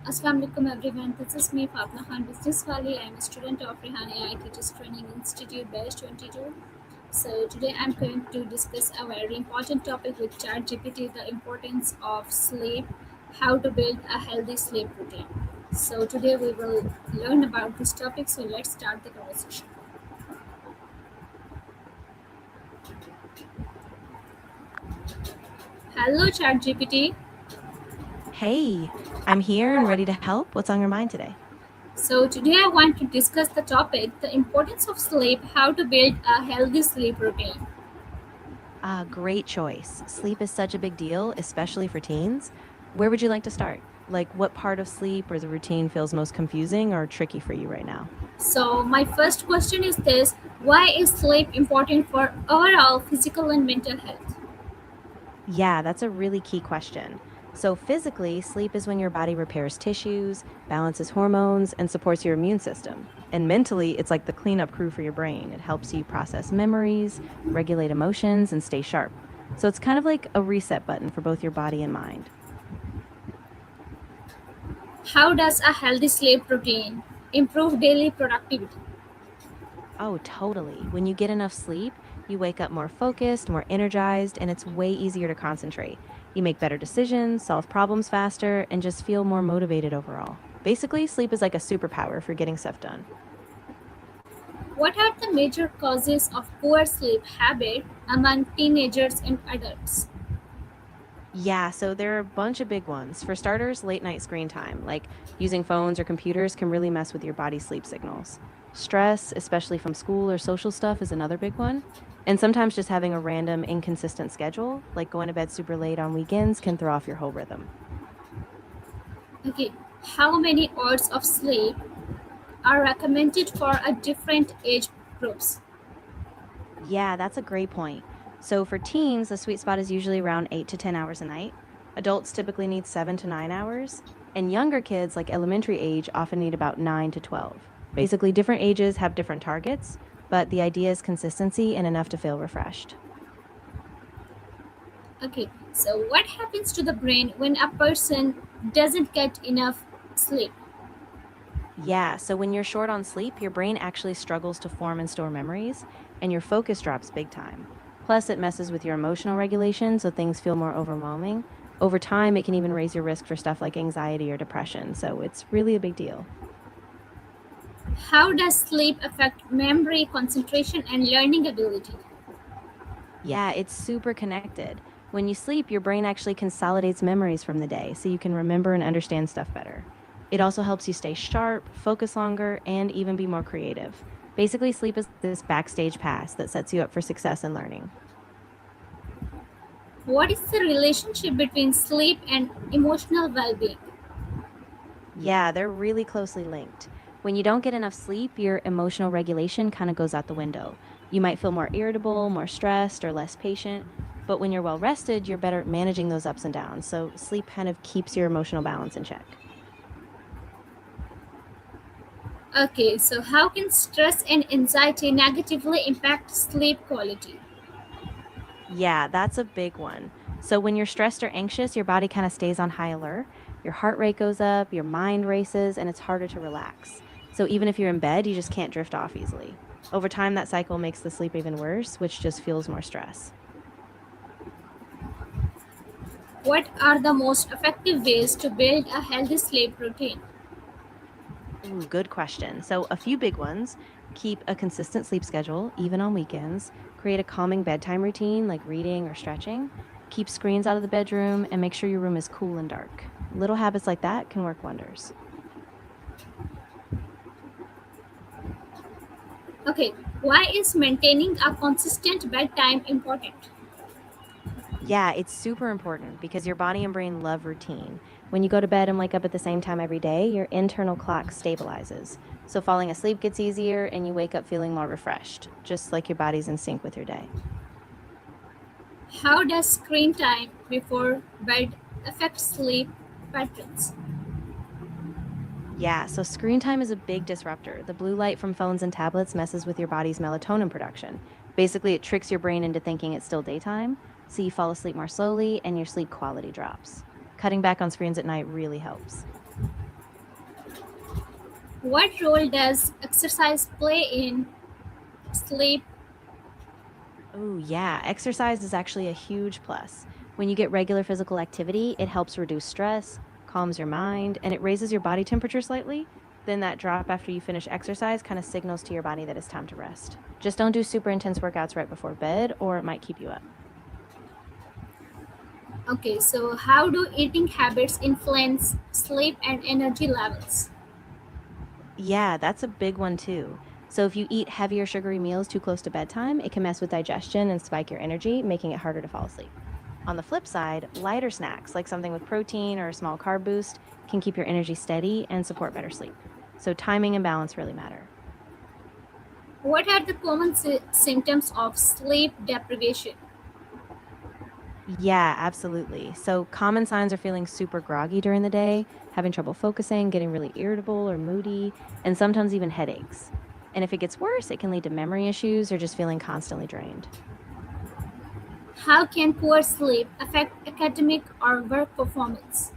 Assalamu alaikum everyone. This is me Fatima Business Wali. I am a student of Rehan AI Teachers Training Institute Batch 22. So today I'm going to discuss a very important topic with ChatGPT, the importance of sleep, how to build a healthy sleep routine. So today we will learn about this topic. So let's start the conversation. Hello ChatGPT. Hey, I'm here and ready to help. What's on your mind today? So today I want to discuss the topic, the importance of sleep, how to build a healthy sleep routine. Great choice. Sleep is such a big deal, especially for teens. Where would you like to start? Like, what part of sleep or the routine feels most confusing or tricky for you right now? So, my first question is this: why is sleep important for overall physical and mental health? Yeah, that's a really key question. So, physically, sleep is when your body repairs tissues, balances hormones, and supports your immune system. And mentally, it's like the cleanup crew for your brain. It helps you process memories, regulate emotions, and stay sharp. So, it's kind of like a reset button for both your body and mind. How does a healthy sleep routine improve daily productivity? Oh, totally. When you get enough sleep, you wake up more focused, more energized, and it's way easier to concentrate. You make better decisions, solve problems faster, and just feel more motivated overall. Basically, sleep is like a superpower for getting stuff done. What are the major causes of poor sleep habit among teenagers and adults? Yeah, so there are a bunch of big ones. For starters, late night screen time, like using phones or computers, can really mess with your body's sleep signals. Stress, especially from school or social stuff, is another big one. And sometimes just having a random, inconsistent schedule, like going to bed super late on weekends, can throw off your whole rhythm. Okay, how many hours of sleep are recommended for a different age groups? Yeah, that's a great point. So for teens, the sweet spot is usually around 8 to 10 hours a night. Adults typically need 7 to 9 hours, and younger kids, like elementary age, often need about 9 to 12. Basically, different ages have different targets, but the idea is consistency and enough to feel refreshed. Okay, so what happens to the brain when a person doesn't get enough sleep? Yeah, so when you're short on sleep, your brain actually struggles to form and store memories, and your focus drops big time. Plus, it messes with your emotional regulation, so things feel more overwhelming. Over time, it can even raise your risk for stuff like anxiety or depression, so it's really a big deal. How does sleep affect memory, concentration, and learning ability? Yeah, it's super connected. When you sleep, your brain actually consolidates memories from the day, so you can remember and understand stuff better. It also helps you stay sharp, focus longer, and even be more creative. Basically, sleep is this backstage pass that sets you up for success in learning. What is the relationship between sleep and emotional well being? Yeah, they're really closely linked. When you don't get enough sleep, your emotional regulation kind of goes out the window. You might feel more irritable, more stressed, or less patient. But when you're well rested, you're better at managing those ups and downs. So sleep kind of keeps your emotional balance in check. Okay, so how can stress and anxiety negatively impact sleep quality? Yeah, that's a big one. So when you're stressed or anxious, your body kind of stays on high alert. Your heart rate goes up, your mind races, and it's harder to relax. So even if you're in bed, you just can't drift off easily. Over time, that cycle makes the sleep even worse, which just fuels more stress. What are the most effective ways to build a healthy sleep routine? Ooh, good question. So, a few big ones: keep a consistent sleep schedule, even on weekends, create a calming bedtime routine like reading or stretching, keep screens out of the bedroom, and make sure your room is cool and dark. Little habits like that can work wonders. Okay, why is maintaining a consistent bedtime important? Yeah, it's super important because your body and brain love routine. When you go to bed and wake up at the same time every day, your internal clock stabilizes. So falling asleep gets easier and you wake up feeling more refreshed, just like your body's in sync with your day. How does screen time before bed affect sleep patterns? Yeah, so screen time is a big disruptor. The blue light from phones and tablets messes with your body's melatonin production. Basically, it tricks your brain into thinking it's still daytime, so you fall asleep more slowly and your sleep quality drops. Cutting back on screens at night really helps. What role does exercise play in sleep? Oh, yeah. Exercise is actually a huge plus. When you get regular physical activity, it helps reduce stress, calms your mind, and it raises your body temperature slightly. Then that drop after you finish exercise kind of signals to your body that it's time to rest. Just don't do super intense workouts right before bed, or it might keep you up. Okay, so how do eating habits influence sleep and energy levels? Yeah, that's a big one too. So if you eat heavier sugary meals too close to bedtime, it can mess with digestion and spike your energy, making it harder to fall asleep. On the flip side, lighter snacks, like something with protein or a small carb boost, can keep your energy steady and support better sleep. So timing and balance really matter. What are the common symptoms of sleep deprivation? Yeah, absolutely. So common signs are feeling super groggy during the day, having trouble focusing, getting really irritable or moody, and sometimes even headaches. And if it gets worse, it can lead to memory issues or just feeling constantly drained. How can poor sleep affect academic or work performance?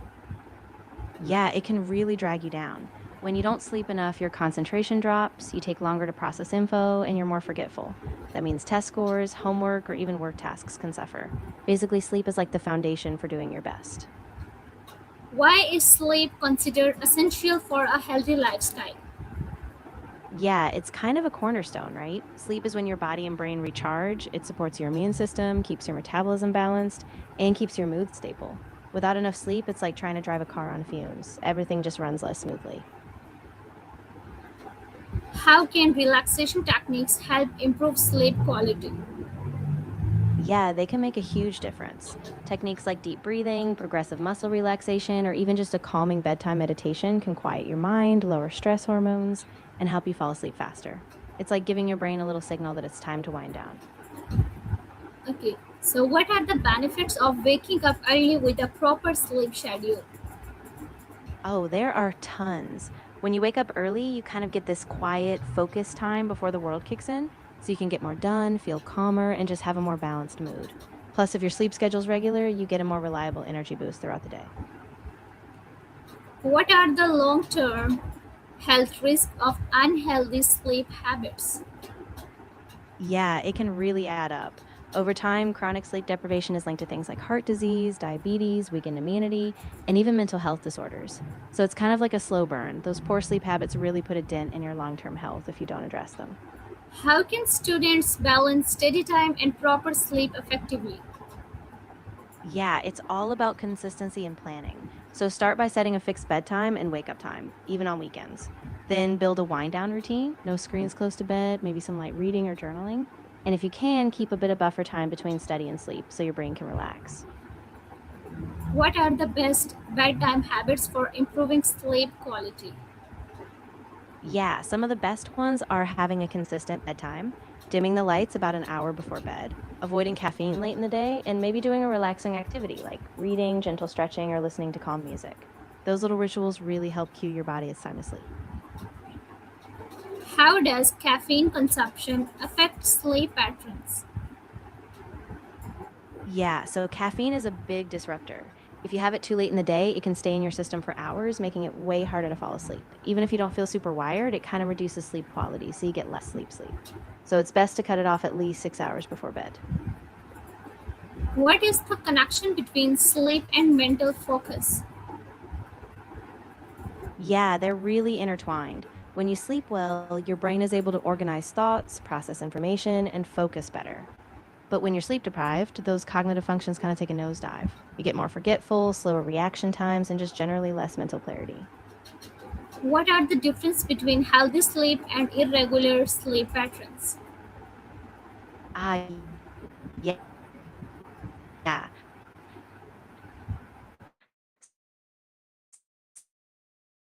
Yeah, it can really drag you down. When you don't sleep enough, your concentration drops, you take longer to process info, and you're more forgetful. That means test scores, homework, or even work tasks can suffer. Basically, sleep is like the foundation for doing your best. Why is sleep considered essential for a healthy lifestyle? Yeah, it's kind of a cornerstone, right? Sleep is when your body and brain recharge. It supports your immune system, keeps your metabolism balanced, and keeps your mood stable. Without enough sleep, it's like trying to drive a car on fumes. Everything just runs less smoothly. How can relaxation techniques help improve sleep quality? Yeah, they can make a huge difference. Techniques like deep breathing, progressive muscle relaxation, or even just a calming bedtime meditation can quiet your mind, lower stress hormones, and help you fall asleep faster. It's like giving your brain a little signal that it's time to wind down. Okay, so what are the benefits of waking up early with a proper sleep schedule? Oh, there are tons. When you wake up early, you kind of get this quiet, focused time before the world kicks in, so you can get more done, feel calmer, and just have a more balanced mood. Plus, if your sleep schedule's regular, you get a more reliable energy boost throughout the day. What are the long term health risks of unhealthy sleep habits? Yeah, it can really add up. Over time, chronic sleep deprivation is linked to things like heart disease, diabetes, weakened immunity, and even mental health disorders. So it's kind of like a slow burn. Those poor sleep habits really put a dent in your long term health if you don't address them. How can students balance study time and proper sleep effectively? Yeah, it's all about consistency and planning. So start by setting a fixed bedtime and wake up time, even on weekends. Then build a wind down routine, no screens close to bed, maybe some light reading or journaling. And if you can, keep a bit of buffer time between study and sleep so your brain can relax. What are the best bedtime habits for improving sleep quality? Yeah, some of the best ones are having a consistent bedtime, dimming the lights about an hour before bed, avoiding caffeine late in the day, and maybe doing a relaxing activity like reading, gentle stretching, or listening to calm music. Those little rituals really help cue your body it's time to sleep. How does caffeine consumption affect sleep patterns? Yeah, so caffeine is a big disruptor. If you have it too late in the day, it can stay in your system for hours, making it way harder to fall asleep. Even if you don't feel super wired, it kind of reduces sleep quality, so you get less sleep. So it's best to cut it off at least 6 hours before bed. What is the connection between sleep and mental focus? Yeah, they're really intertwined. When you sleep well, your brain is able to organize thoughts, process information, and focus better. But when you're sleep deprived, those cognitive functions kind of take a nosedive. You get more forgetful, slower reaction times, and just generally less mental clarity. What are the difference between healthy sleep and irregular sleep patterns? Ah, yeah.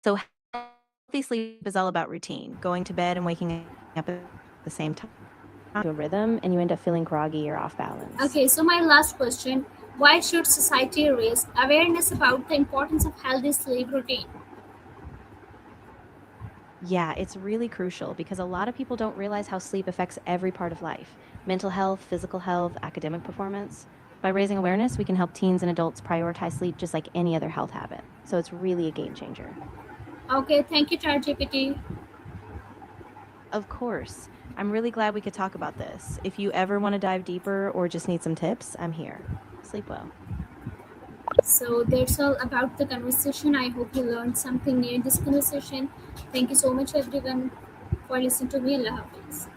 So healthy sleep is all about routine, going to bed and waking up at the same time to a rhythm, and you end up feeling groggy or off balance. Okay, so my last question, why should society raise awareness about the importance of healthy sleep routine? Yeah, it's really crucial because a lot of people don't realize how sleep affects every part of life: mental health, physical health, academic performance. By raising awareness, we can help teens and adults prioritize sleep just like any other health habit. So it's really a game changer. Okay, thank you, ChatGPT. Of course. I'm really glad we could talk about this. If you ever want to dive deeper or just need some tips, I'm here. Sleep well. So that's all about the conversation. I hope you learned something new in this conversation. Thank you so much, everyone, for listening to me. Allah Hafiz.